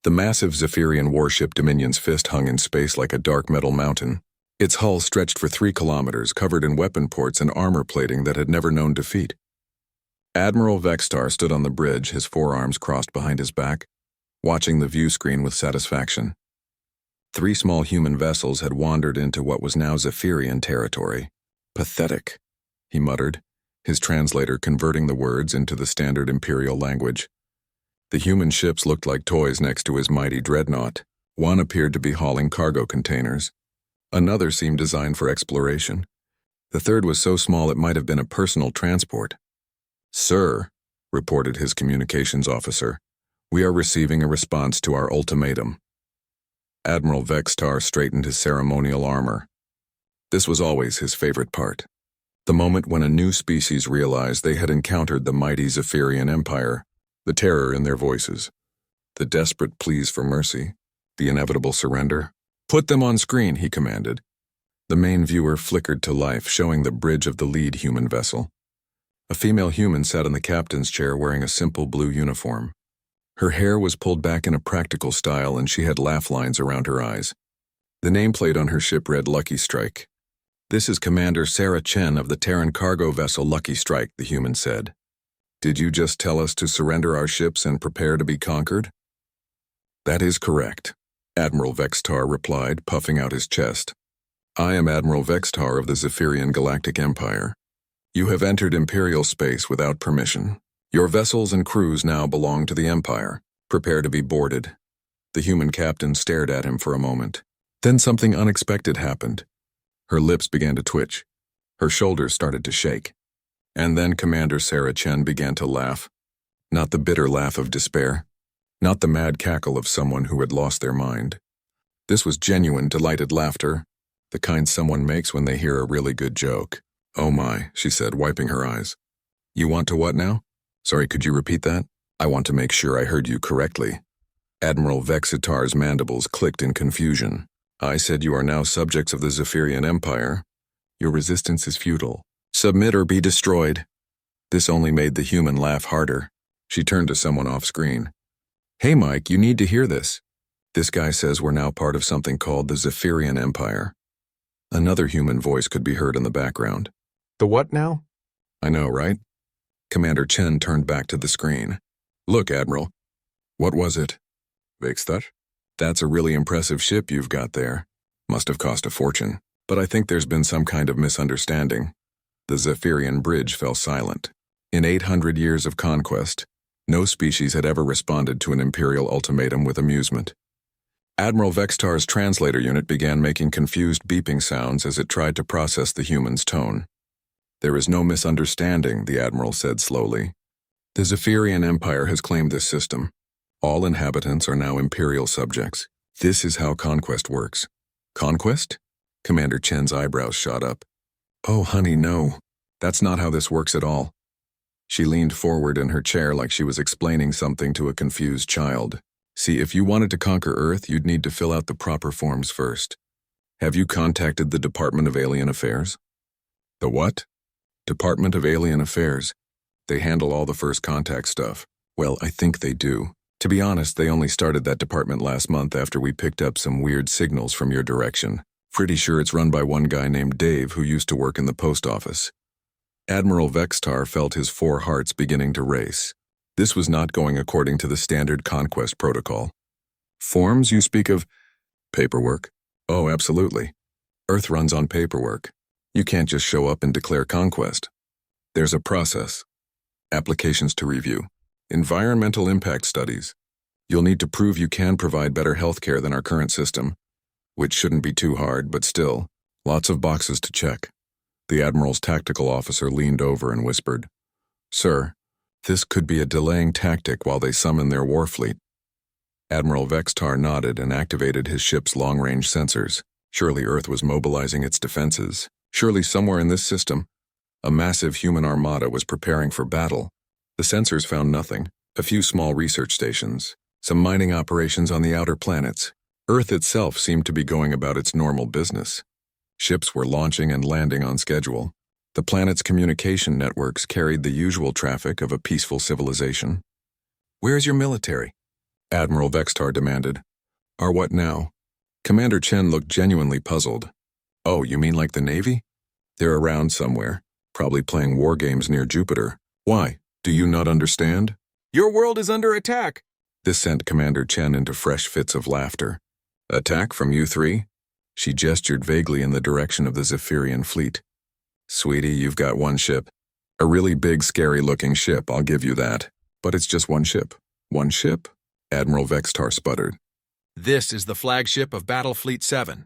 The massive Zephyrian warship Dominion's fist hung in space like a dark metal mountain. Its hull stretched for 3 kilometers, covered in weapon ports and armor plating that had never known defeat. Admiral Vextar stood on the bridge, his forearms crossed behind his back, watching the view screen with satisfaction. 3 small human vessels had wandered into what was now Zephyrian territory. Pathetic, he muttered, his translator converting the words into the standard Imperial language. The human ships looked like toys next to his mighty dreadnought. One appeared to be hauling cargo containers. Another seemed designed for exploration. The third was so small it might have been a personal transport. "Sir," reported his communications officer, "we are receiving a response to our ultimatum." Admiral Vextar straightened his ceremonial armor. This was always his favorite part. The moment when a new species realized they had encountered the mighty Zephyrian Empire, the terror in their voices, the desperate pleas for mercy, the inevitable surrender. "Put them on screen," he commanded. The main viewer flickered to life, showing the bridge of the lead human vessel. A female human sat in the captain's chair wearing a simple blue uniform. Her hair was pulled back in a practical style and she had laugh lines around her eyes. The nameplate on her ship read Lucky Strike. "This is Commander Sarah Chen of the Terran cargo vessel Lucky Strike," the human said. "Did you just tell us to surrender our ships and prepare to be conquered?" "That is correct," Admiral Vextar replied, puffing out his chest. "I am Admiral Vextar of the Zephyrian Galactic Empire. You have entered Imperial space without permission. Your vessels and crews now belong to the Empire. Prepare to be boarded." The human captain stared at him for a moment. Then something unexpected happened. Her lips began to twitch. Her shoulders started to shake. And then Commander Sarah Chen began to laugh. Not the bitter laugh of despair. Not the mad cackle of someone who had lost their mind. This was genuine, delighted laughter, the kind someone makes when they hear a really good joke. "Oh my," she said, wiping her eyes. "You want to what now? Sorry, could you repeat that? I want to make sure I heard you correctly." Admiral Vexitar's mandibles clicked in confusion. "I said you are now subjects of the Zephyrian Empire. Your resistance is futile. Submit or be destroyed." This only made the human laugh harder. She turned to someone off screen. "Hey Mike, you need to hear this. This guy says we're now part of something called the Zephyrian Empire." Another human voice could be heard in the background. "The what now?" "I know, right?" Commander Chen turned back to the screen. "Look, Admiral." "What was it?" "Vextar? That's a really impressive ship you've got there. Must have cost a fortune. But I think there's been some kind of misunderstanding." The Zephyrian bridge fell silent. In 800 years of conquest, no species had ever responded to an Imperial ultimatum with amusement. Admiral Vextar's translator unit began making confused beeping sounds as it tried to process the human's tone. "There is no misunderstanding," the Admiral said slowly. "The Zephyrian Empire has claimed this system. All inhabitants are now Imperial subjects. This is how conquest works." "Conquest?" Commander Chen's eyebrows shot up. "Oh, honey, no. That's not how this works at all." She leaned forward in her chair like she was explaining something to a confused child. "See, if you wanted to conquer Earth, you'd need to fill out the proper forms first. Have you contacted the Department of Alien Affairs?" "The what?" "Department of Alien Affairs. They handle all the first contact stuff. Well, I think they do. To be honest, they only started that department last month after we picked up some weird signals from your direction. Pretty sure it's run by one guy named Dave who used to work in the post office." Admiral Vextar felt his 4 hearts beginning to race. This was not going according to the standard conquest protocol. "Forms, you speak of?" "Paperwork." "Oh, absolutely. Earth runs on paperwork. You can't just show up and declare conquest. There's a process. Applications to review. Environmental impact studies. You'll need to prove you can provide better healthcare than our current system, which shouldn't be too hard, but still, lots of boxes to check." The Admiral's tactical officer leaned over and whispered, "Sir, this could be a delaying tactic while they summon their war fleet." Admiral Vextar nodded and activated his ship's long-range sensors. Surely Earth was mobilizing its defenses. Surely somewhere in this system, a massive human armada was preparing for battle. The sensors found nothing. A few small research stations, some mining operations on the outer planets. Earth itself seemed to be going about its normal business. Ships were launching and landing on schedule. The planet's communication networks carried the usual traffic of a peaceful civilization. "Where's your military?" Admiral Vextar demanded. Our what now? Commander Chen looked genuinely puzzled. Oh, you mean like the Navy? They're around somewhere, probably playing war games near Jupiter. Why? Do you not understand? Your world is under attack! This sent Commander Chen into fresh fits of laughter. Attack from you three? She gestured vaguely in the direction of the Zephyrian fleet. Sweetie, you've got one ship. A really big, scary-looking ship, I'll give you that. But it's just one ship. One ship? Admiral Vextar sputtered. This is the flagship of Battle Fleet 7.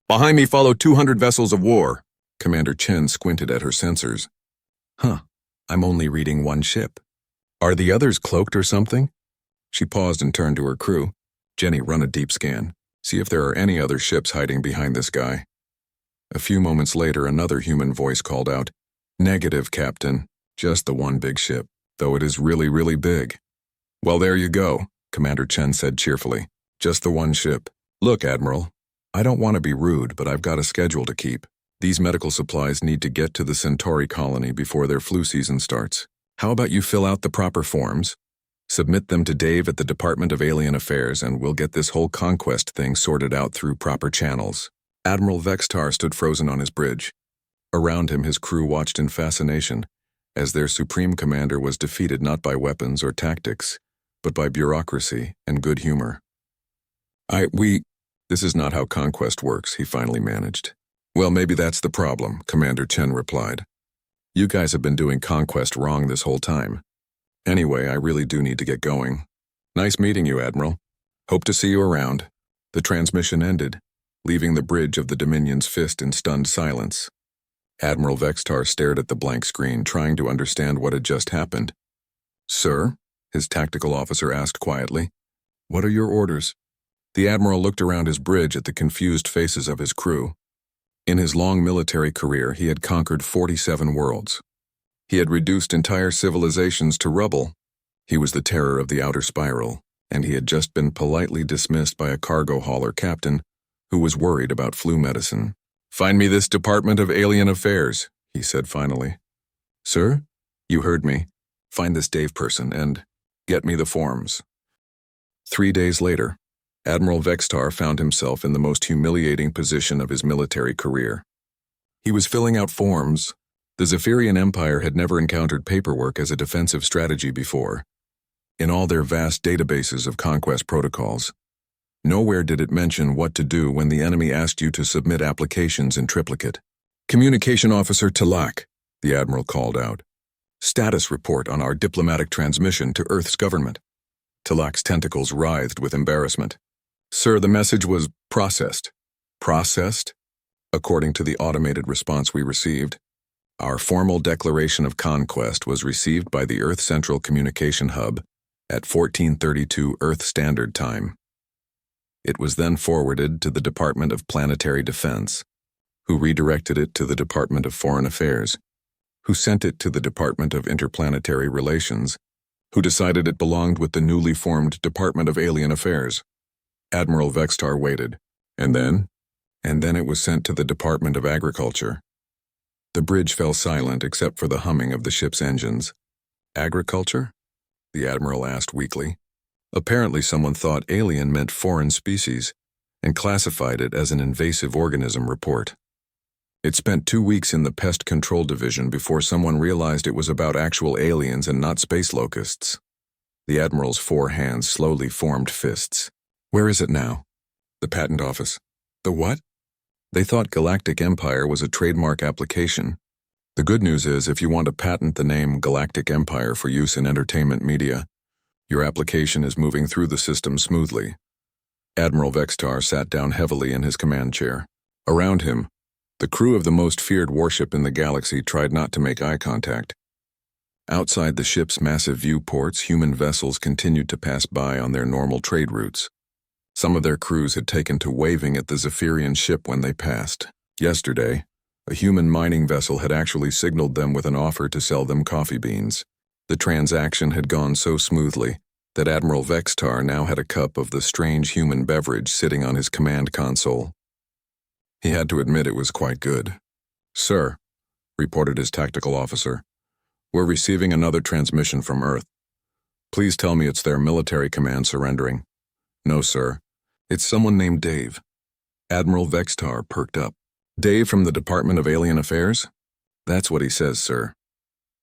Behind me follow 200 vessels of war. Commander Chen squinted at her sensors. Huh, I'm only reading one ship. Are the others cloaked or something? She paused and turned to her crew. Jenny, run a deep scan. See if there are any other ships hiding behind this guy. A few moments later, another human voice called out, Negative, Captain. Just the one big ship, though it is really, really big. Well, there you go, Commander Chen said cheerfully. Just the one ship. Look, Admiral, I don't want to be rude, but I've got a schedule to keep. These medical supplies need to get to the Centauri colony before their flu season starts. How about you fill out the proper forms? Submit them to Dave at the Department of Alien Affairs, and we'll get this whole conquest thing sorted out through proper channels. Admiral Vextar stood frozen on his bridge. Around him, his crew watched in fascination, as their supreme commander was defeated not by weapons or tactics, but by bureaucracy and good humor. This is not how conquest works, he finally managed. Well, maybe that's the problem, Commander Chen replied. You guys have been doing conquest wrong this whole time. Anyway, I really do need to get going. Nice meeting you, Admiral. Hope to see you around. The transmission ended, leaving the bridge of the Dominion's fist in stunned silence. Admiral Vextar stared at the blank screen, trying to understand what had just happened. Sir? His tactical officer asked quietly. What are your orders? The Admiral looked around his bridge at the confused faces of his crew. In his long military career, he had conquered 47 worlds. He had reduced entire civilizations to rubble. He was the terror of the outer spiral, and he had just been politely dismissed by a cargo hauler captain who was worried about flu medicine. Find me this Department of Alien Affairs, he said finally. Sir? You heard me. Find this Dave person and get me the forms. 3 days later, Admiral Vextar found himself in the most humiliating position of his military career. He was filling out forms. The Zephyrian Empire had never encountered paperwork as a defensive strategy before. In all their vast databases of conquest protocols, nowhere did it mention what to do when the enemy asked you to submit applications in triplicate. Communication Officer Talak, the Admiral called out. Status report on our diplomatic transmission to Earth's government. Talak's tentacles writhed with embarrassment. Sir, the message was processed. Processed? According to the automated response we received, our formal declaration of conquest was received by the Earth Central Communication Hub at 1432 Earth Standard Time. It was then forwarded to the Department of Planetary Defense, who redirected it to the Department of Foreign Affairs, who sent it to the Department of Interplanetary Relations, who decided it belonged with the newly formed Department of Alien Affairs. Admiral Vextar waited, and then it was sent to the Department of Agriculture. The bridge fell silent except for the humming of the ship's engines. Agriculture? The Admiral asked weakly. Apparently someone thought alien meant foreign species and classified it as an invasive organism report. It spent 2 weeks in the Pest Control Division before someone realized it was about actual aliens and not space locusts. The Admiral's 4 hands slowly formed fists. Where is it now? The Patent Office. The what? They thought Galactic Empire was a trademark application. The good news is, if you want to patent the name Galactic Empire for use in entertainment media, your application is moving through the system smoothly. Admiral Vextar sat down heavily in his command chair. Around him, the crew of the most feared warship in the galaxy tried not to make eye contact. Outside the ship's massive viewports, human vessels continued to pass by on their normal trade routes. Some of their crews had taken to waving at the Zephyrian ship when they passed. Yesterday, a human mining vessel had actually signaled them with an offer to sell them coffee beans. The transaction had gone so smoothly that Admiral Vextar now had a cup of the strange human beverage sitting on his command console. He had to admit it was quite good. Sir, reported his tactical officer, we're receiving another transmission from Earth. Please tell me it's their military command surrendering. No, sir. It's someone named Dave. Admiral Vextar perked up. Dave from the Department of Alien Affairs? That's what he says, sir.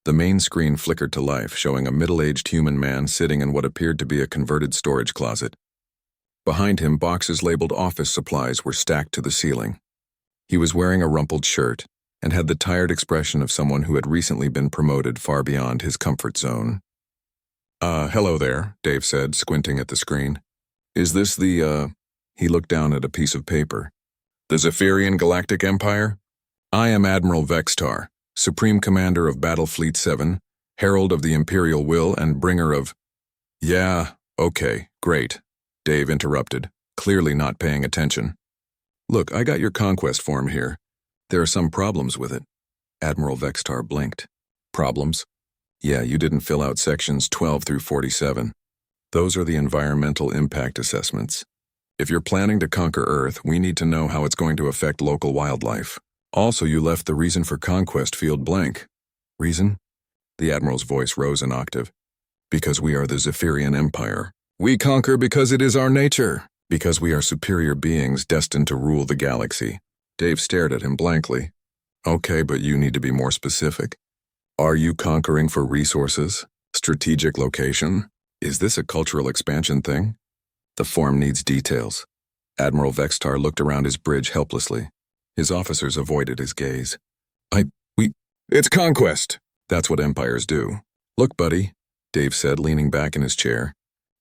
The main screen flickered to life, showing a middle-aged human man sitting in what appeared to be a converted storage closet. Behind him, boxes labeled office supplies were stacked to the ceiling. He was wearing a rumpled shirt and had the tired expression of someone who had recently been promoted far beyond his comfort zone. Hello there, Dave said, squinting at the screen. Is this the, He looked down at a piece of paper. The Zephyrian Galactic Empire? I am Admiral Vextar, Supreme Commander of Battle Fleet 7, Herald of the Imperial Will and bringer of— Yeah, okay, great, Dave interrupted, clearly not paying attention. Look, I got your conquest form here. There are some problems with it. Admiral Vextar blinked. Problems? Yeah, you didn't fill out sections 12 through 47. Those are the environmental impact assessments. If you're planning to conquer Earth, we need to know how it's going to affect local wildlife. Also, you left the reason for conquest field blank. Reason? The Admiral's voice rose an octave. Because we are the Zephyrian Empire. We conquer because it is our nature. Because we are superior beings destined to rule the galaxy. Dave stared at him blankly. Okay, but you need to be more specific. Are you conquering for resources? Strategic location? Is this a cultural expansion thing? The form needs details. Admiral Vextar looked around his bridge helplessly. His officers avoided his gaze. It's conquest! That's what empires do. Look, buddy, Dave said, leaning back in his chair.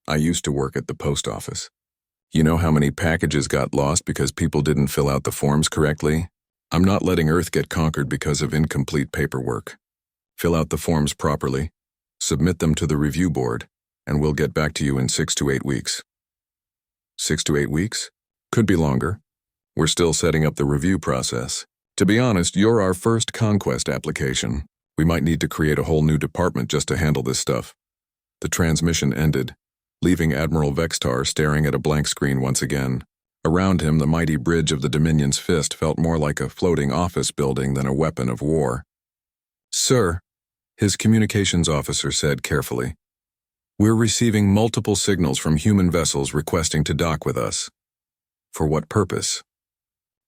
I used to work at the post office. You know how many packages got lost because people didn't fill out the forms correctly? I'm not letting Earth get conquered because of incomplete paperwork. Fill out the forms properly, submit them to the review board, and we'll get back to you in 6 to 8 weeks. 6 to 8 weeks? Could be longer. We're still setting up the review process. To be honest, you're our first conquest application. We might need to create a whole new department just to handle this stuff. The transmission ended, leaving Admiral Vextar staring at a blank screen once again. Around him, the mighty bridge of the Dominion's fist felt more like a floating office building than a weapon of war. Sir, his communications officer said carefully, we're receiving multiple signals from human vessels requesting to dock with us. For what purpose?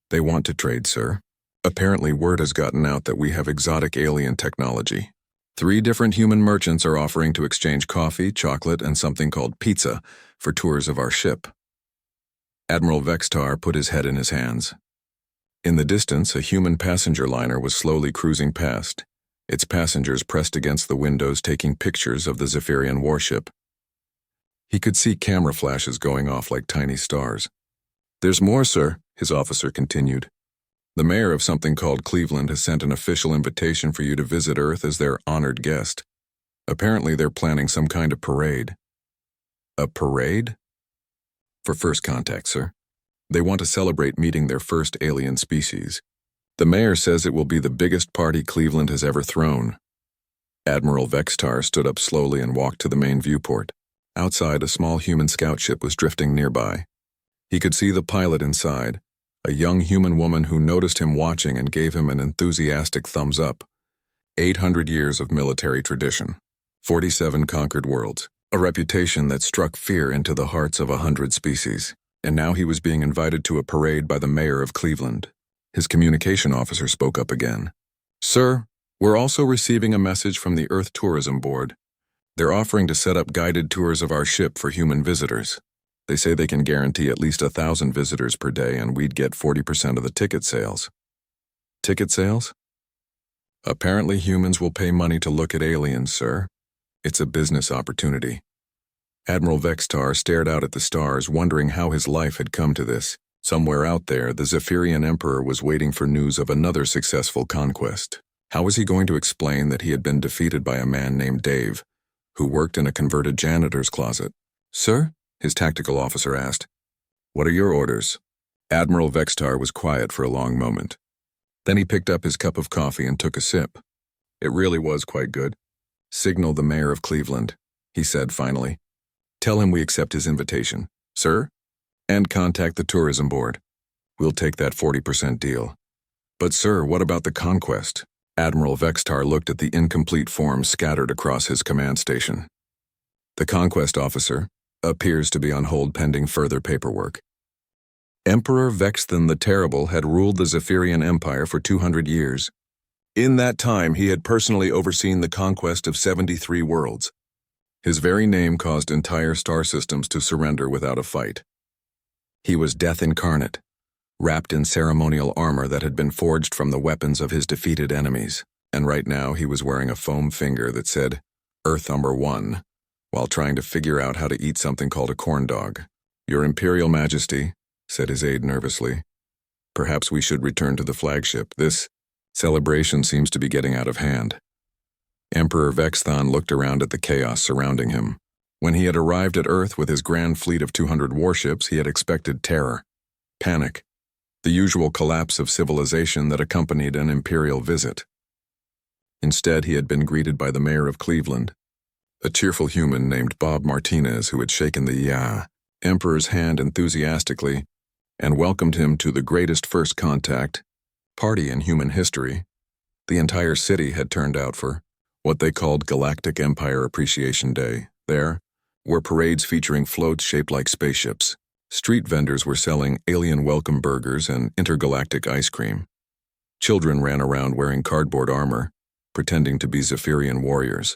They want to trade, sir. Apparently word has gotten out that we have exotic alien technology. 3 different human merchants are offering to exchange coffee, chocolate, and something called pizza for tours of our ship. Admiral Vextar put his head in his hands. In the distance, a human passenger liner was slowly cruising past, its passengers pressed against the windows taking pictures of the Zephyrian warship. He could see camera flashes going off like tiny stars. There's more, sir, his officer continued. The mayor of something called Cleveland has sent an official invitation for you to visit Earth as their honored guest. Apparently they're planning some kind of parade. A parade? For first contact, sir. They want to celebrate meeting their first alien species. The mayor says it will be the biggest party Cleveland has ever thrown. Admiral Vextar stood up slowly and walked to the main viewport. Outside, a small human scout ship was drifting nearby. He could see the pilot inside, a young human woman who noticed him watching and gave him an enthusiastic thumbs up. 800 years of military tradition, 47 conquered worlds, a reputation that struck fear into the hearts of 100 species. And now he was being invited to a parade by the mayor of Cleveland. His communication officer spoke up again. Sir, we're also receiving a message from the Earth Tourism Board. They're offering to set up guided tours of our ship for human visitors. They say they can guarantee at least 1,000 visitors per day and we'd get 40% of the ticket sales. Ticket sales? Apparently humans will pay money to look at aliens, sir. It's a business opportunity. Admiral Vextar stared out at the stars, wondering how his life had come to this. Somewhere out there, the Zephyrian Emperor was waiting for news of another successful conquest. How was he going to explain that he had been defeated by a man named Dave, who worked in a converted janitor's closet? Sir? His tactical officer asked. What are your orders? Admiral Vextar was quiet for a long moment. Then he picked up his cup of coffee and took a sip. It really was quite good. Signal the mayor of Cleveland, he said finally. Tell him we accept his invitation. Sir? And contact the tourism board. We'll take that 40% deal. But sir, what about the conquest? Admiral Vextar looked at the incomplete forms scattered across his command station. The conquest officer appears to be on hold pending further paperwork. Emperor Vexthan the Terrible had ruled the Zephyrian Empire for 200 years. In that time, he had personally overseen the conquest of 73 worlds. His very name caused entire star systems to surrender without a fight. He was death incarnate, wrapped in ceremonial armor that had been forged from the weapons of his defeated enemies, and right now he was wearing a foam finger that said, Earth Number 1, while trying to figure out how to eat something called a corn dog. Your Imperial Majesty, said his aide nervously, perhaps we should return to the flagship. This celebration seems to be getting out of hand. Emperor Vexthan looked around at the chaos surrounding him. When he had arrived at Earth with his grand fleet of 200 warships, he had expected terror, panic, the usual collapse of civilization that accompanied an imperial visit. Instead, he had been greeted by the mayor of Cleveland, a cheerful human named Bob Martinez who had shaken the Emperor's hand enthusiastically and welcomed him to the greatest first contact party in human history. The entire city had turned out for what they called Galactic Empire Appreciation Day. There were parades featuring floats shaped like spaceships. Street vendors were selling alien welcome burgers and intergalactic ice cream. Children ran around wearing cardboard armor, pretending to be Zephyrian warriors.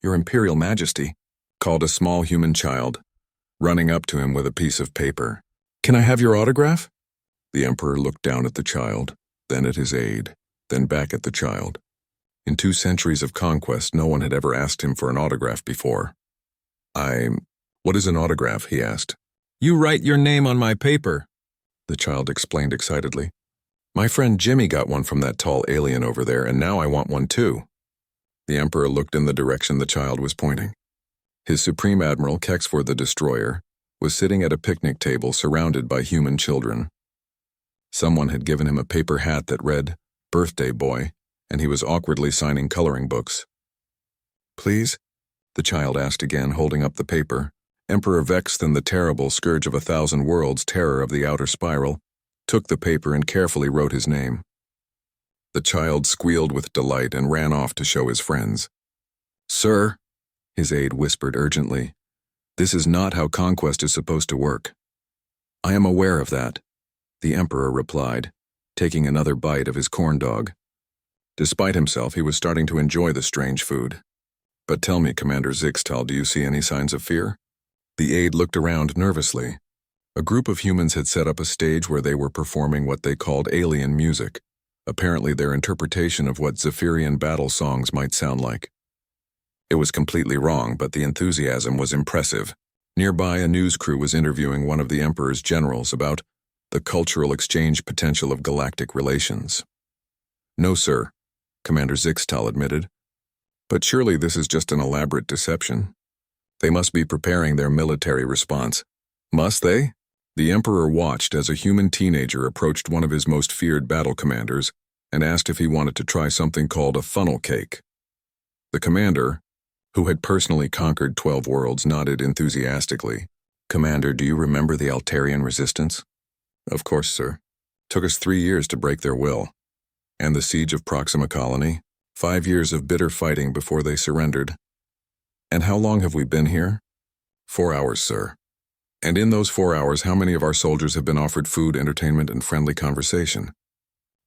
Your Imperial Majesty, called a small human child, running up to him with a piece of paper. Can I have your autograph? The Emperor looked down at the child, then at his aide, then back at the child. In 2 centuries of conquest, no one had ever asked him for an autograph before. What is an autograph? He asked. You write your name on my paper, the child explained excitedly. My friend Jimmy got one from that tall alien over there, and now I want one too. The Emperor looked in the direction the child was pointing. His Supreme Admiral, Kexford the Destroyer, was sitting at a picnic table surrounded by human children. Someone had given him a paper hat that read, Birthday Boy, and he was awkwardly signing coloring books. Please? The child asked again, holding up the paper. Emperor Vexthan the Terrible, Scourge of 1,000 Worlds, Terror of the Outer Spiral, took the paper and carefully wrote his name. The child squealed with delight and ran off to show his friends. Sir, his aide whispered urgently, this is not how conquest is supposed to work. I am aware of that, the Emperor replied, taking another bite of his corn dog. Despite himself, he was starting to enjoy the strange food. But tell me, Commander Zixtal, do you see any signs of fear? The aide looked around nervously. A group of humans had set up a stage where they were performing what they called alien music, apparently their interpretation of what Zephyrian battle songs might sound like. It was completely wrong, but the enthusiasm was impressive. Nearby, a news crew was interviewing one of the Emperor's generals about the cultural exchange potential of galactic relations. No, sir, Commander Zixtal admitted. But surely this is just an elaborate deception. They must be preparing their military response. Must they? The Emperor watched as a human teenager approached one of his most feared battle commanders and asked if he wanted to try something called a funnel cake. The commander, who had personally conquered 12 worlds, nodded enthusiastically. Commander, do you remember the Altarian resistance? Of course, sir. Took us 3 years to break their will. And the siege of Proxima Colony? 5 years of bitter fighting before they surrendered. And how long have we been here? 4 hours, sir. And in those 4 hours, how many of our soldiers have been offered food, entertainment, and friendly conversation?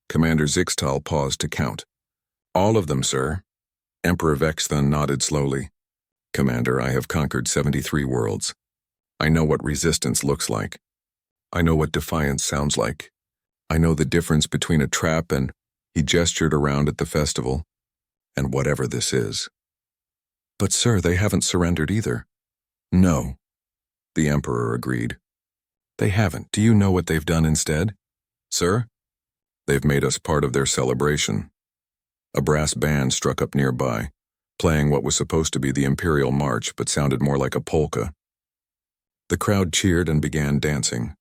Commander Zixtal paused to count. All of them, sir. Emperor Vexthan nodded slowly. Commander, I have conquered 73 worlds. I know what resistance looks like. I know what defiance sounds like. I know the difference between a trap and, he gestured around at the festival, and whatever this is. But sir, they haven't surrendered either. No, the Emperor agreed. They haven't. Do you know what they've done instead? Sir? They've made us part of their celebration. A brass band struck up nearby, playing what was supposed to be the Imperial March but sounded more like a polka. The crowd cheered and began dancing.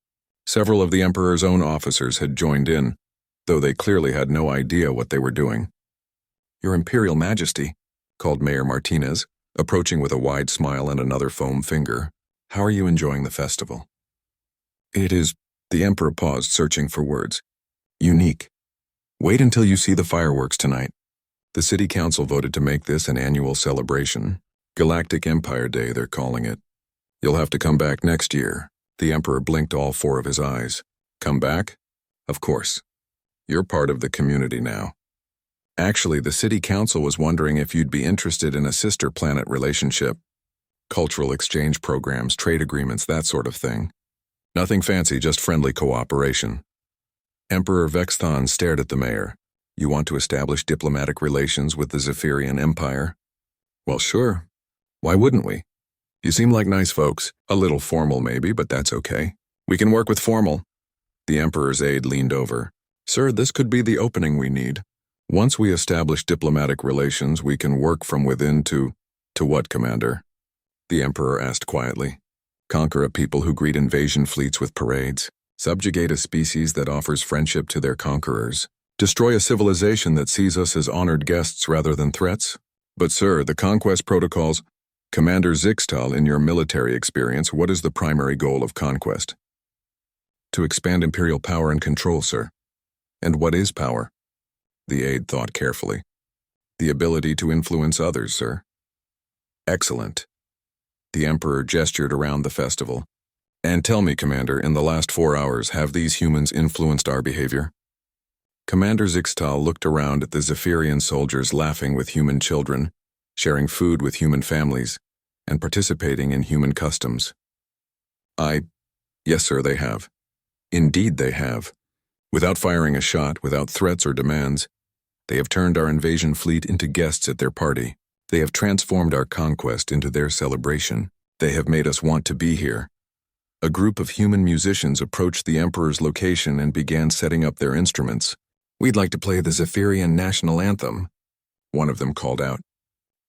Several of the Emperor's own officers had joined in, though they clearly had no idea what they were doing. Your Imperial Majesty, called Mayor Martinez, approaching with a wide smile and another foam finger. How are you enjoying the festival? It is, the Emperor paused, searching for words. Unique. Wait until you see the fireworks tonight. The City Council voted to make this an annual celebration. Galactic Empire Day, they're calling it. You'll have to come back next year. The Emperor blinked all four of his eyes. Come back? Of course. You're part of the community now. Actually, the city council was wondering if you'd be interested in a sister planet relationship. Cultural exchange programs, trade agreements, that sort of thing. Nothing fancy, just friendly cooperation. Emperor Vexthon stared at the mayor. You want to establish diplomatic relations with the Zephyrian Empire? Well, sure. Why wouldn't we? You seem like nice folks. A little formal maybe, but that's okay. We can work with formal. The Emperor's aide leaned over. Sir, this could be the opening we need. Once we establish diplomatic relations, we can work from within to what, Commander? The Emperor asked quietly. Conquer a people who greet invasion fleets with parades. Subjugate a species that offers friendship to their conquerors. Destroy a civilization that sees us as honored guests rather than threats. But sir, the conquest protocols... Commander Zixtal, in your military experience, what is the primary goal of conquest? To expand imperial power and control, sir. And what is power? The aide thought carefully. The ability to influence others, sir. Excellent. The Emperor gestured around the festival. And tell me, Commander, in the last 4 hours, have these humans influenced our behavior? Commander Zixtal looked around at the Zephyrian soldiers laughing with human children, sharing food with human families, and participating in human customs. Yes, sir, they have. Indeed they have. Without firing a shot, without threats or demands, they have turned our invasion fleet into guests at their party. They have transformed our conquest into their celebration. They have made us want to be here. A group of human musicians approached the Emperor's location and began setting up their instruments. We'd like to play the Zephyrian national anthem, one of them called out.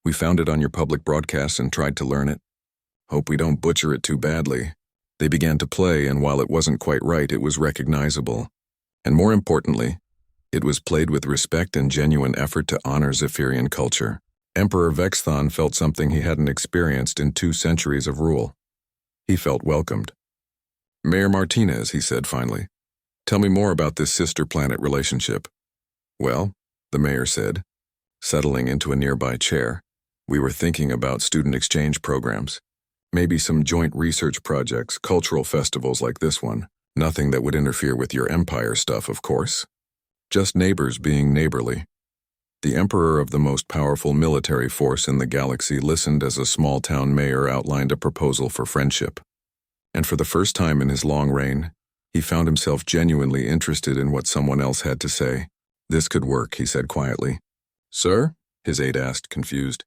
We found it on your public broadcasts and tried to learn it. Hope we don't butcher it too badly. They began to play, and while it wasn't quite right, it was recognizable. And more importantly, it was played with respect and genuine effort to honor Zephyrian culture. Emperor Vexthon felt something he hadn't experienced in 2 centuries of rule. He felt welcomed. Mayor Martinez, he said finally, tell me more about this sister planet relationship. Well, the mayor said, settling into a nearby chair, we were thinking about student exchange programs. Maybe some joint research projects, cultural festivals like this one. Nothing that would interfere with your empire stuff, of course. Just neighbors being neighborly. The emperor of the most powerful military force in the galaxy listened as a small-town mayor outlined a proposal for friendship. And for the first time in his long reign, he found himself genuinely interested in what someone else had to say. This could work, he said quietly. Sir? His aide asked, confused.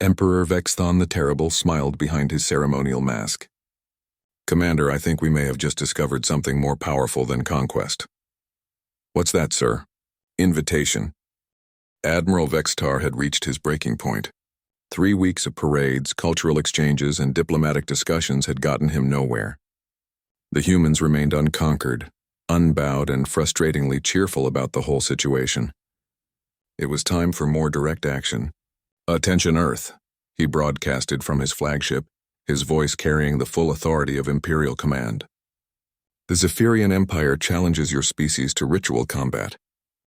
Emperor Vexthon the Terrible smiled behind his ceremonial mask. Commander, I think we may have just discovered something more powerful than conquest. What's that, sir? Invitation. Admiral Vextar had reached his breaking point. 3 weeks of parades, cultural exchanges, and diplomatic discussions had gotten him nowhere. The humans remained unconquered, unbowed, and frustratingly cheerful about the whole situation. It was time for more direct action. Attention Earth, he broadcasted from his flagship, his voice carrying the full authority of Imperial command. The Zephyrian Empire challenges your species to ritual combat.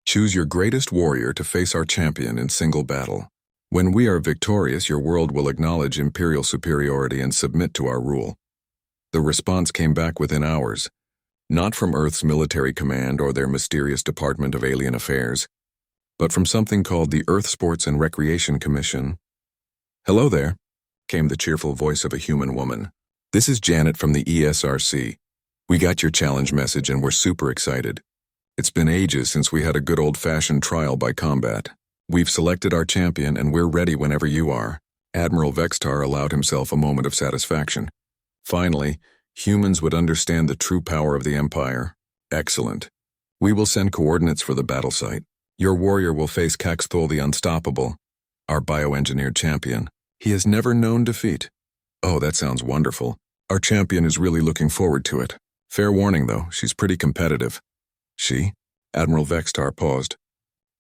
Choose your greatest warrior to face our champion in single battle. When we are victorious, your world will acknowledge Imperial superiority and submit to our rule. The response came back within hours, not from Earth's military command or their mysterious Department of Alien Affairs, but from something called the Earth Sports and Recreation Commission. Hello there, came the cheerful voice of a human woman. This is Janet from the ESRC. We got your challenge message and we're super excited. It's been ages since we had a good old-fashioned trial by combat. We've selected our champion and we're ready whenever you are. Admiral Vextar allowed himself a moment of satisfaction. Finally, humans would understand the true power of the Empire. Excellent. We will send coordinates for the battle site. Your warrior will face Caxthol the Unstoppable, our bioengineered champion. He has never known defeat. Oh, that sounds wonderful. Our champion is really looking forward to it. Fair warning, though, she's pretty competitive. She? Admiral Vextar paused.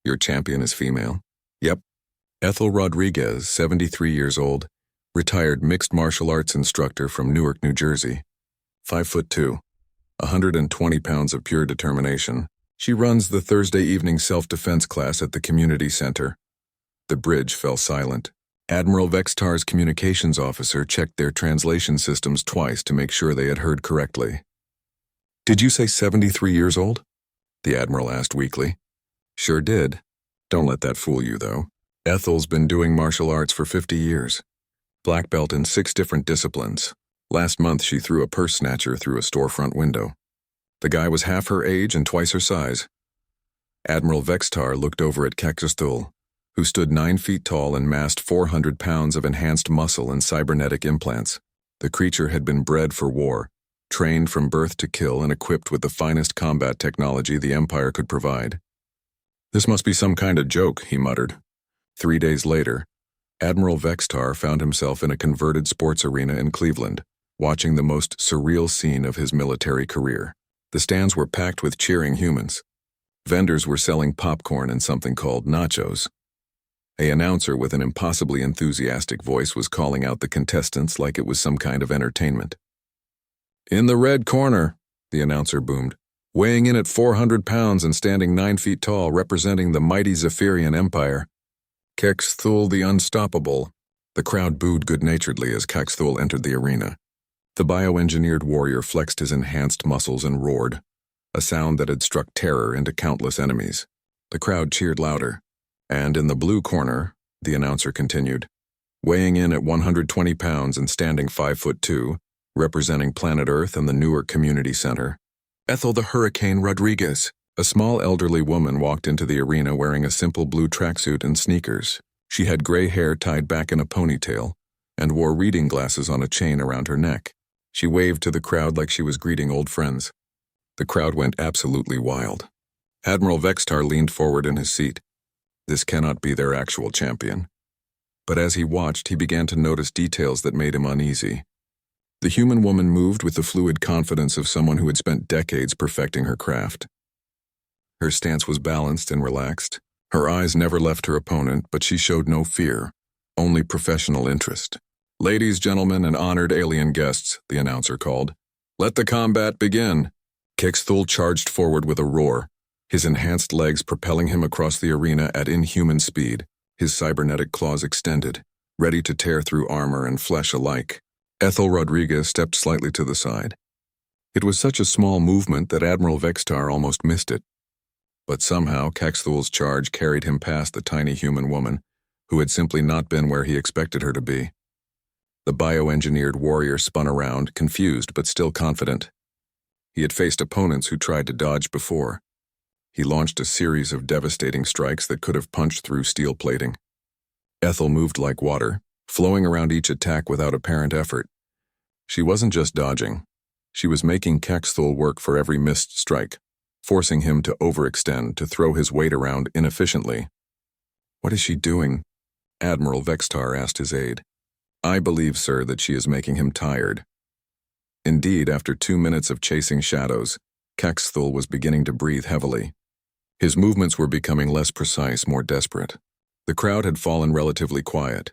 Your champion is female? Yep. Ethel Rodriguez, 73 years old, retired mixed martial arts instructor from Newark, New Jersey. 5'2", 120 pounds of pure determination. She runs the Thursday evening self-defense class at the community center. The bridge fell silent. Admiral Vextar's communications officer checked their translation systems twice to make sure they had heard correctly. "Did you say 73 years old?" the Admiral asked weakly. "Sure did. Don't let that fool you, though. Ethel's been doing martial arts for 50 years. Black belt in 6 different disciplines. Last month she threw a purse snatcher through a storefront window. The guy was half her age and twice her size." Admiral Vextar looked over at Kexthul, who stood 9 feet tall and massed 400 pounds of enhanced muscle and cybernetic implants. The creature had been bred for war, trained from birth to kill and equipped with the finest combat technology the Empire could provide. "This must be some kind of joke," he muttered. 3 days later, Admiral Vextar found himself in a converted sports arena in Cleveland, watching the most surreal scene of his military career. The stands were packed with cheering humans. Vendors were selling popcorn and something called nachos. An announcer with an impossibly enthusiastic voice was calling out the contestants like it was some kind of entertainment. "In the red corner," the announcer boomed, "weighing in at 400 pounds and standing 9 feet tall, representing the mighty Zephyrian Empire, Kexthul the Unstoppable." The crowd booed good-naturedly as Kexthul entered the arena. The bioengineered warrior flexed his enhanced muscles and roared, a sound that had struck terror into countless enemies. The crowd cheered louder. "And in the blue corner," the announcer continued, "weighing in at 120 pounds and standing 5'2", representing planet Earth and the Newark Community Center, Ethel the Hurricane Rodriguez." A small elderly woman walked into the arena wearing a simple blue tracksuit and sneakers. She had gray hair tied back in a ponytail and wore reading glasses on a chain around her neck. She waved to the crowd like she was greeting old friends. The crowd went absolutely wild. Admiral Vextar leaned forward in his seat. This cannot be their actual champion. But as he watched, he began to notice details that made him uneasy. The human woman moved with the fluid confidence of someone who had spent decades perfecting her craft. Her stance was balanced and relaxed. Her eyes never left her opponent, but she showed no fear, only professional interest. "Ladies, gentlemen, and honored alien guests," the announcer called, "let the combat begin." Kexthul charged forward with a roar, his enhanced legs propelling him across the arena at inhuman speed, his cybernetic claws extended, ready to tear through armor and flesh alike. Ethel Rodriguez stepped slightly to the side. It was such a small movement that Admiral Vextar almost missed it. But somehow Kexthul's charge carried him past the tiny human woman, who had simply not been where he expected her to be. The bioengineered warrior spun around, confused but still confident. He had faced opponents who tried to dodge before. He launched a series of devastating strikes that could have punched through steel plating. Ethel moved like water, flowing around each attack without apparent effort. She wasn't just dodging. She was making Kexthul work for every missed strike, forcing him to overextend, to throw his weight around inefficiently. "What is she doing?" Admiral Vextar asked his aide. "I believe, sir, that she is making him tired." Indeed, after 2 minutes of chasing shadows, Kexthul was beginning to breathe heavily. His movements were becoming less precise, more desperate. The crowd had fallen relatively quiet,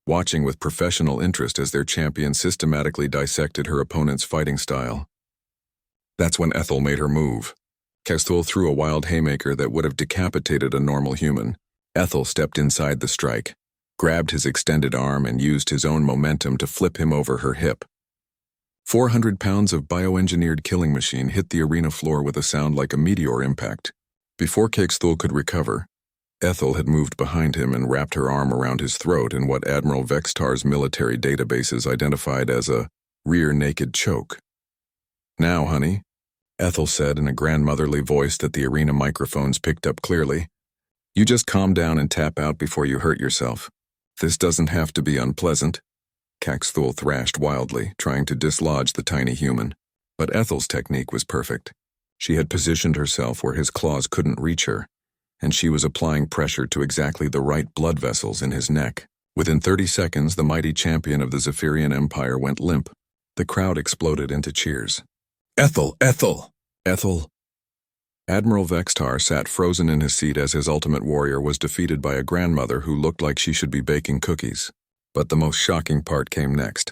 watching with professional interest as their champion systematically dissected her opponent's fighting style. That's when Ethel made her move. Kexthul threw a wild haymaker that would have decapitated a normal human. Ethel stepped inside the strike, grabbed his extended arm and used his own momentum to flip him over her hip. 400 pounds of bioengineered killing machine hit the arena floor with a sound like a meteor impact. Before Kexthul could recover, Ethel had moved behind him and wrapped her arm around his throat in what Admiral Vextar's military databases identified as a rear naked choke. "Now, honey," Ethel said in a grandmotherly voice that the arena microphones picked up clearly, "you just calm down and tap out before you hurt yourself. This doesn't have to be unpleasant." Kexthul thrashed wildly, trying to dislodge the tiny human. But Ethel's technique was perfect. She had positioned herself where his claws couldn't reach her, and she was applying pressure to exactly the right blood vessels in his neck. Within 30 seconds, the mighty champion of the Zephyrian Empire went limp. The crowd exploded into cheers. "Ethel! Ethel! Ethel!" Admiral Vextar sat frozen in his seat as his ultimate warrior was defeated by a grandmother who looked like she should be baking cookies. But the most shocking part came next.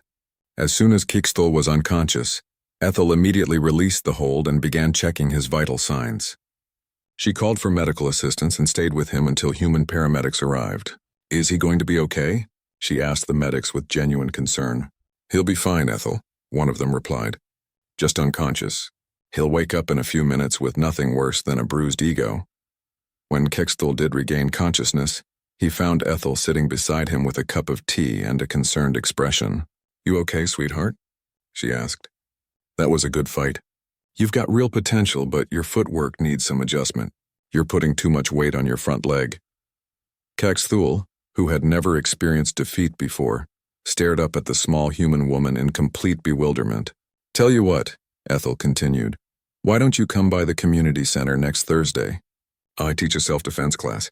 As soon as Kexthul was unconscious, Ethel immediately released the hold and began checking his vital signs. She called for medical assistance and stayed with him until human paramedics arrived. "Is he going to be okay?" she asked the medics with genuine concern. He'll be fine, Ethel, one of them replied. Just unconscious. He'll wake up in a few minutes with nothing worse than a bruised ego. When Kexthal did regain consciousness, he found Ethel sitting beside him with a cup of tea and a concerned expression. You okay, sweetheart? She asked. That was a good fight. You've got real potential, but your footwork needs some adjustment. You're putting too much weight on your front leg. Kexthal, who had never experienced defeat before, stared up at the small human woman in complete bewilderment. Tell you what, Ethel continued, why don't you come by the community center next Thursday? I teach a self-defense class.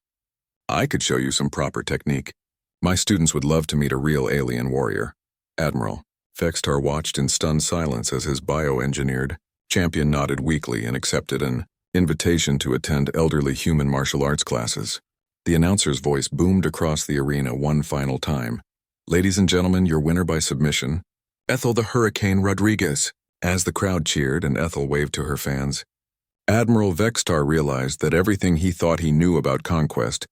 I could show you some proper technique. My students would love to meet a real alien warrior. Admiral. Vextar watched in stunned silence as his bioengineered champion nodded weakly and accepted an invitation to attend elderly human martial arts classes. The announcer's voice boomed across the arena one final time. Ladies and gentlemen, your winner by submission, Ethel the Hurricane Rodriguez. As the crowd cheered and Ethel waved to her fans, Admiral Vextar realized that everything he thought he knew about conquest,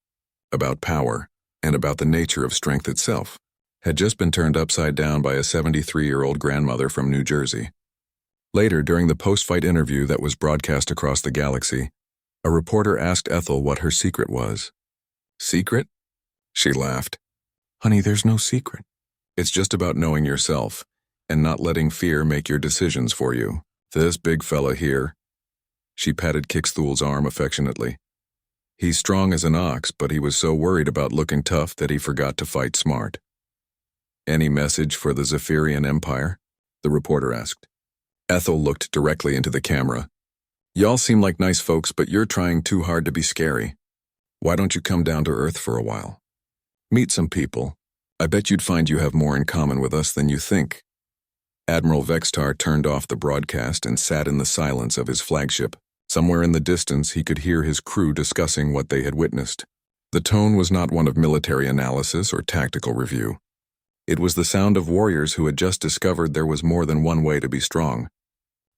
about power, and about the nature of strength itself, had just been turned upside down by a 73-year-old grandmother from New Jersey. Later, during the post-fight interview that was broadcast across the galaxy, a reporter asked Ethel what her secret was. Secret? She laughed. Honey, there's no secret. It's just about knowing yourself and not letting fear make your decisions for you. This big fella here. She patted Kexthal's arm affectionately. He's strong as an ox, but he was so worried about looking tough that he forgot to fight smart. Any message for the Zephyrian Empire? The reporter asked. Ethel looked directly into the camera. Y'all seem like nice folks, but you're trying too hard to be scary. Why don't you come down to Earth for a while? Meet some people. I bet you'd find you have more in common with us than you think. Admiral Vextar turned off the broadcast and sat in the silence of his flagship. Somewhere in the distance, he could hear his crew discussing what they had witnessed. The tone was not one of military analysis or tactical review. It was the sound of warriors who had just discovered there was more than one way to be strong.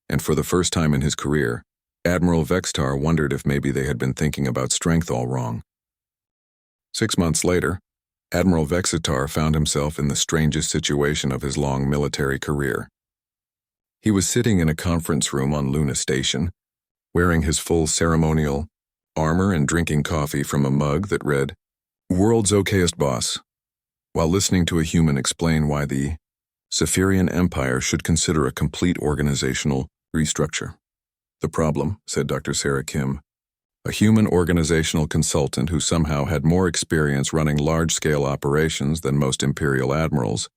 And for the first time in his career, Admiral Vextar wondered if maybe they had been thinking about strength all wrong. 6 months later, Admiral Vextar found himself in the strangest situation of his long military career. He was sitting in a conference room on Luna Station, wearing his full ceremonial armor and drinking coffee from a mug that read, World's Okayest Boss, while listening to a human explain why the Zephyrian Empire should consider a complete organizational restructure. The problem, said Dr. Sarah Kim, a human organizational consultant who somehow had more experience running large-scale operations than most imperial admirals,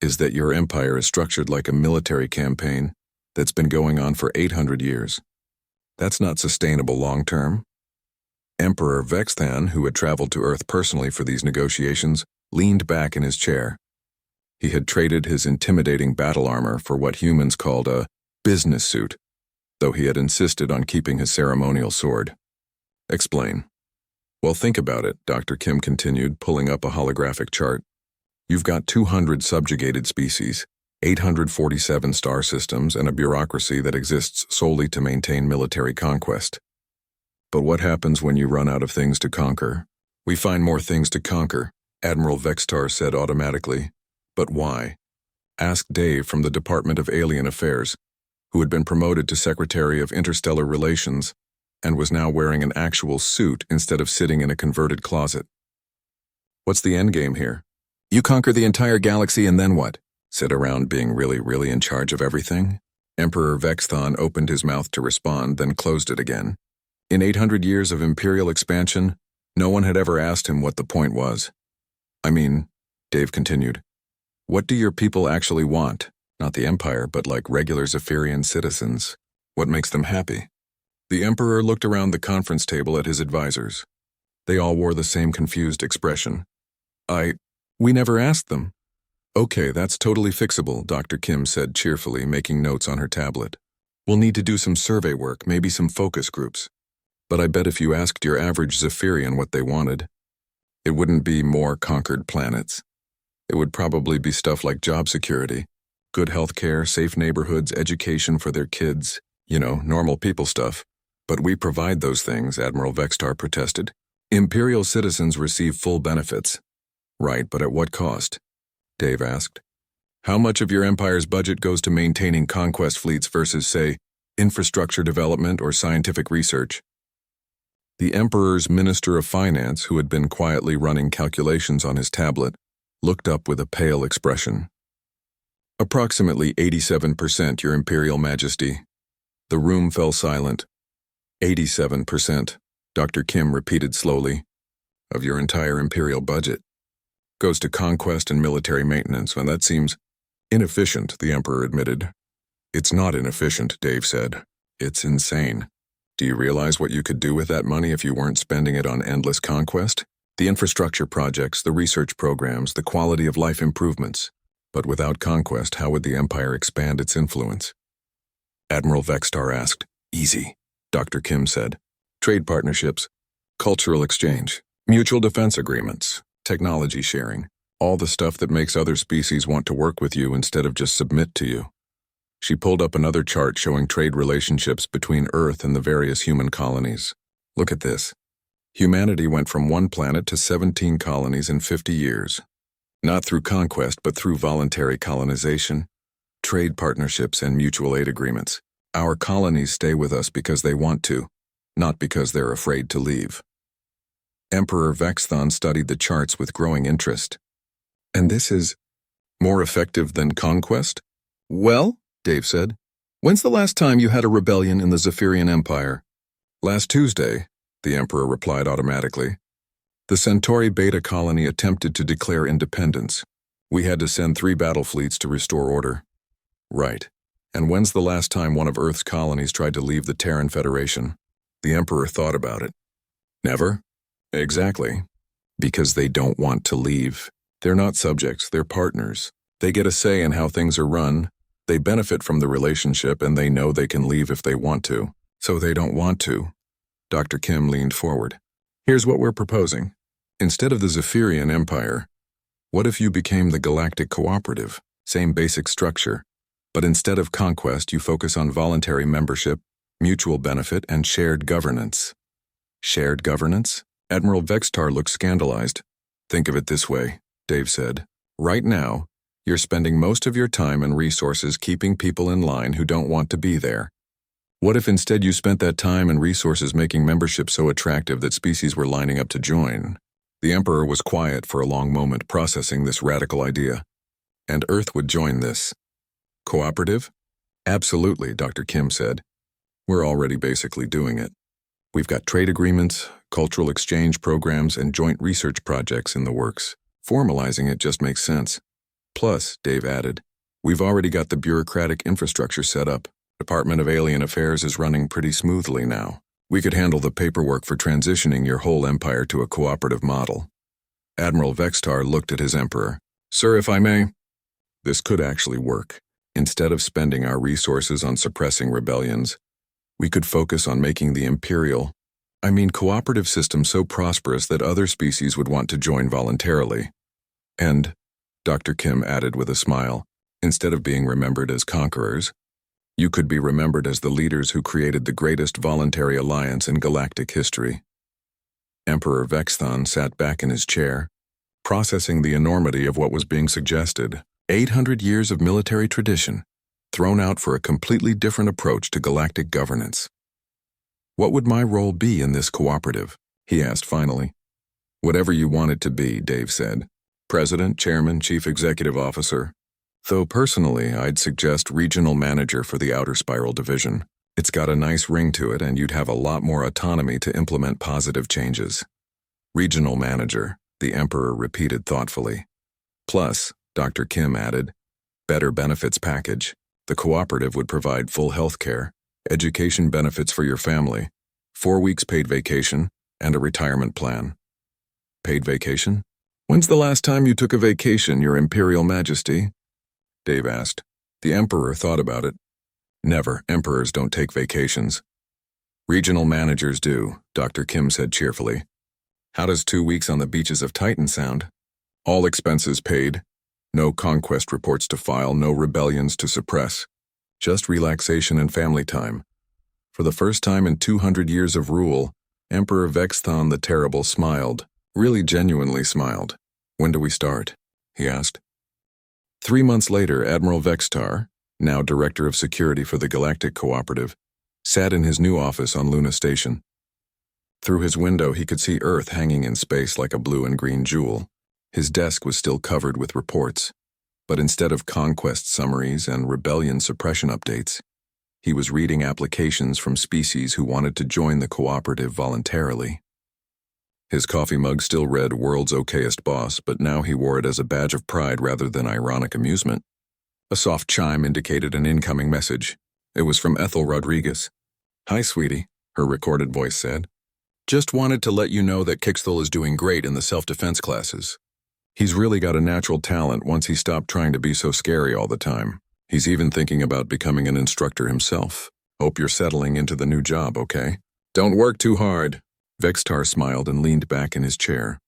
is that your empire is structured like a military campaign that's been going on for 800 years. That's not sustainable long-term. Emperor Vexthan, who had traveled to Earth personally for these negotiations, leaned back in his chair. He had traded his intimidating battle armor for what humans called a business suit, though he had insisted on keeping his ceremonial sword. Explain. Well, think about it, Dr. Kim continued, pulling up a holographic chart. You've got 200 subjugated species, 847 star systems, and a bureaucracy that exists solely to maintain military conquest. But what happens when you run out of things to conquer? We find more things to conquer, Admiral Vextar said automatically. But why? Asked Dave from the Department of Alien Affairs, who had been promoted to Secretary of Interstellar Relations and was now wearing an actual suit instead of sitting in a converted closet. What's the endgame here? You conquer the entire galaxy and then what? Sit around being really in charge of everything? Emperor Vexthan opened his mouth to respond, then closed it again. In 800 years of imperial expansion, no one had ever asked him what the point was. I mean, Dave continued, what do your people actually want? Not the Empire, but like regular Zephyrian citizens. What makes them happy? The Emperor looked around the conference table at his advisors. They all wore the same confused expression. We never asked them. Okay, that's totally fixable, Dr. Kim said cheerfully, making notes on her tablet. We'll need to do some survey work, maybe some focus groups. But I bet if you asked your average Zephyrian what they wanted, it wouldn't be more conquered planets. It would probably be stuff like job security, good health care, safe neighborhoods, education for their kids, normal people stuff. But we provide those things, Admiral Vextar protested. Imperial citizens receive full benefits. Right, but at what cost? Dave asked. How much of your empire's budget goes to maintaining conquest fleets versus, say, infrastructure development or scientific research? The Emperor's Minister of Finance, who had been quietly running calculations on his tablet, looked up with a pale expression. Approximately 87%, Your Imperial Majesty. The room fell silent. 87%, Dr. Kim repeated slowly, of your entire Imperial budget. Goes to conquest and military maintenance, and that seems inefficient, the Emperor admitted. It's not inefficient, Dave said. It's insane. Do you realize what you could do with that money if you weren't spending it on endless conquest? The infrastructure projects, the research programs, the quality of life improvements. But without conquest, how would the Empire expand its influence? Admiral Vextar asked. Easy, Dr. Kim said. Trade partnerships, cultural exchange, mutual defense agreements, technology sharing, all the stuff that makes other species want to work with you instead of just submit to you. She pulled up another chart showing trade relationships between Earth and the various human colonies. Look at this. Humanity went from 1 planet to 17 colonies in 50 years. Not through conquest, but through voluntary colonization, trade partnerships, and mutual aid agreements. Our colonies stay with us because they want to, not because they're afraid to leave. Emperor Vexthon studied the charts with growing interest. And this is more effective than conquest? Well, Dave said, when's the last time you had a rebellion in the Zephyrian Empire? Last Tuesday, the Emperor replied automatically. The Centauri Beta colony attempted to declare independence. We had to send 3 battle fleets to restore order. Right. And when's the last time one of Earth's colonies tried to leave the Terran Federation? The Emperor thought about it. Never? Exactly. Because they don't want to leave. They're not subjects, they're partners. They get a say in how things are run. They benefit from the relationship, and they know they can leave if they want to. So they don't want to. Dr. Kim leaned forward. Here's what we're proposing. Instead of the Zephyrian Empire, what if you became the Galactic Cooperative? Same basic structure. But instead of conquest, you focus on voluntary membership, mutual benefit, and shared governance. Shared governance? Admiral Vextar looked scandalized. Think of it this way, Dave said. Right now, you're spending most of your time and resources keeping people in line who don't want to be there. What if instead you spent that time and resources making membership so attractive that species were lining up to join? The Emperor was quiet for a long moment, processing this radical idea. And Earth would join this. Cooperative? Absolutely, Dr. Kim said. We're already basically doing it. We've got trade agreements, cultural exchange programs, and joint research projects in the works. Formalizing it just makes sense. Plus, Dave added, we've already got the bureaucratic infrastructure set up. Department of Alien Affairs is running pretty smoothly now. We could handle the paperwork for transitioning your whole empire to a cooperative model. Admiral Vextar looked at his Emperor. Sir, if I may, this could actually work. Instead of spending our resources on suppressing rebellions, we could focus on making the cooperative system so prosperous that other species would want to join voluntarily. And, Dr. Kim added with a smile, instead of being remembered as conquerors, you could be remembered as the leaders who created the greatest voluntary alliance in galactic history. Emperor Vexthon sat back in his chair, processing the enormity of what was being suggested. 800 years of military tradition, thrown out for a completely different approach to galactic governance. What would my role be in this cooperative? He asked finally. Whatever you want it to be, Dave said. President, Chairman, Chief Executive Officer. Though personally, I'd suggest Regional Manager for the Outer Spiral Division. It's got a nice ring to it, and you'd have a lot more autonomy to implement positive changes. Regional Manager, the Emperor repeated thoughtfully. Plus, Dr. Kim added, better benefits package. The cooperative would provide full health care, education benefits for your family, 4 weeks paid vacation, and a retirement plan. Paid vacation? When's the last time you took a vacation, Your Imperial Majesty? Dave asked. The Emperor thought about it. Never. Emperors don't take vacations. Regional managers do, Dr. Kim said cheerfully. How does 2 weeks on the beaches of Titan sound? All expenses paid. No conquest reports to file, no rebellions to suppress. Just relaxation and family time. For the first time in 200 years of rule, Emperor Vexthon the Terrible smiled, really genuinely smiled. "When do we start?" he asked. 3 months later, Admiral Vextar, now Director of Security for the Galactic Cooperative, sat in his new office on Luna Station. Through his window, he could see Earth hanging in space like a blue and green jewel. His desk was still covered with reports, but instead of conquest summaries and rebellion suppression updates, he was reading applications from species who wanted to join the cooperative voluntarily. His coffee mug still read "World's Okayest Boss," but now he wore it as a badge of pride rather than ironic amusement. A soft chime indicated an incoming message. It was from Ethel Rodriguez. "Hi, sweetie," her recorded voice said. "Just wanted to let you know that Kixthel is doing great in the self-defense classes. He's really got a natural talent once he stopped trying to be so scary all the time. He's even thinking about becoming an instructor himself. Hope you're settling into the new job, okay? Don't work too hard." Vextar smiled and leaned back in his chair.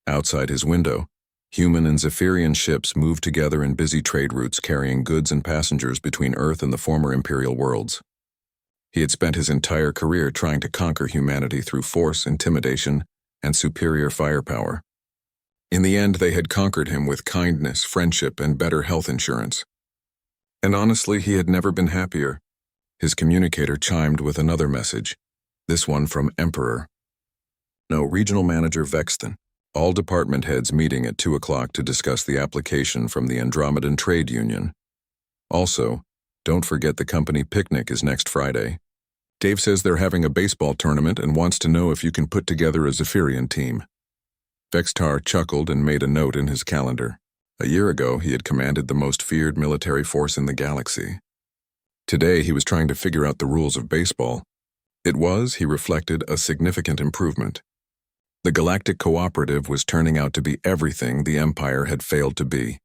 Outside his window, human and Zephyrian ships moved together in busy trade routes carrying goods and passengers between Earth and the former Imperial worlds. He had spent his entire career trying to conquer humanity through force, intimidation, and superior firepower. In the end, they had conquered him with kindness, friendship, and better health insurance. And honestly, he had never been happier. His communicator chimed with another message, this one from Emperor. "No, Regional Manager Vexton. All department heads meeting at 2 o'clock to discuss the application from the Andromedan Trade Union. Also, don't forget the company picnic is next Friday. Dave says they're having a baseball tournament and wants to know if you can put together a Zephyrian team." Vextar chuckled and made a note in his calendar. A year ago, he had commanded the most feared military force in the galaxy. Today, he was trying to figure out the rules of baseball. It was, he reflected, a significant improvement. The Galactic Cooperative was turning out to be everything the Empire had failed to be.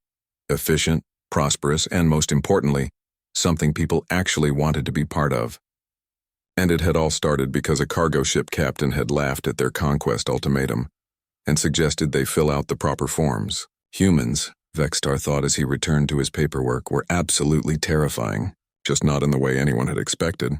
Efficient, prosperous, and most importantly, something people actually wanted to be part of. And it had all started because a cargo ship captain had laughed at their conquest ultimatum and suggested they fill out the proper forms. Humans, Vextar thought as he returned to his paperwork, were absolutely terrifying, just not in the way anyone had expected.